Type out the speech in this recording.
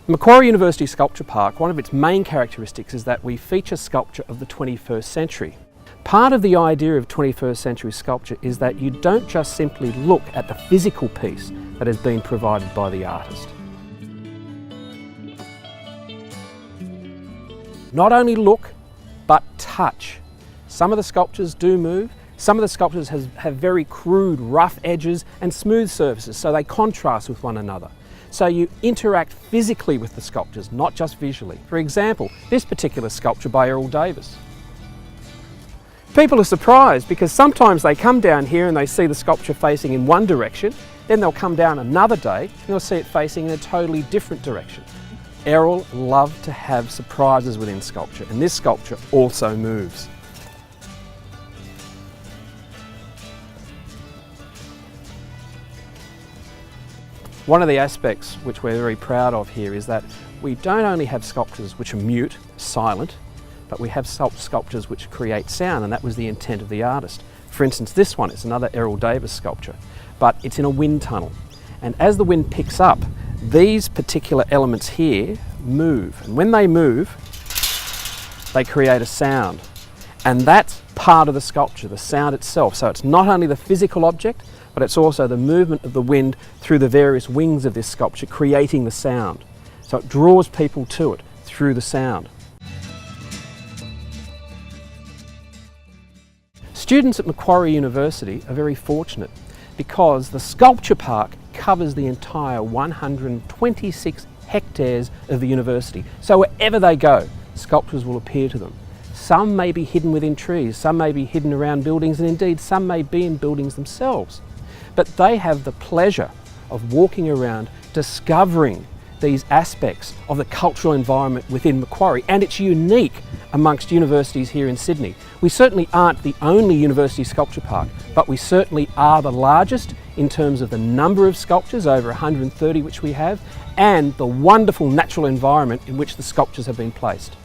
Macquarie University Sculpture Park, one of its main characteristics is that we feature sculpture of the 21st century. Part of the idea of 21st century sculpture is that you don't just simply look at the physical piece that has been provided by the artist. Not only look, but touch. Some of the sculptures do move. Some of the sculptures have very crude, rough edges and smooth surfaces, so they contrast with one another. So you interact physically with the sculptures, not just visually. For example, this particular sculpture by Errol Davis. People are surprised because sometimes they come down here and they see the sculpture facing in one direction, then they'll come down another day and they'll see it facing in a totally different direction. Errol loved to have surprises within sculpture, and this sculpture also moves. One of the aspects which we're very proud of here is that we don't only have sculptures which are mute, silent, but we have sculptures which create sound, and that was the intent of the artist. For instance, this one is another Errol Davis sculpture, but it's in a wind tunnel. And as the wind picks up, these particular elements here move. And when they move, they create a sound. And that's part of the sculpture, the sound itself. So it's not only the physical object, but it's also the movement of the wind through the various wings of this sculpture, creating the sound. So it draws people to it through the sound. Students at Macquarie University are very fortunate because the Sculpture Park covers the entire 126 hectares of the university. So wherever they go, sculptures will appear to them. Some may be hidden within trees, some may be hidden around buildings, and indeed some may be in buildings themselves. But they have the pleasure of walking around, discovering these aspects of the cultural environment within Macquarie, and it's unique amongst universities here in Sydney. We certainly aren't the only university sculpture park, but we certainly are the largest in terms of the number of sculptures, over 130 which we have, and the wonderful natural environment in which the sculptures have been placed.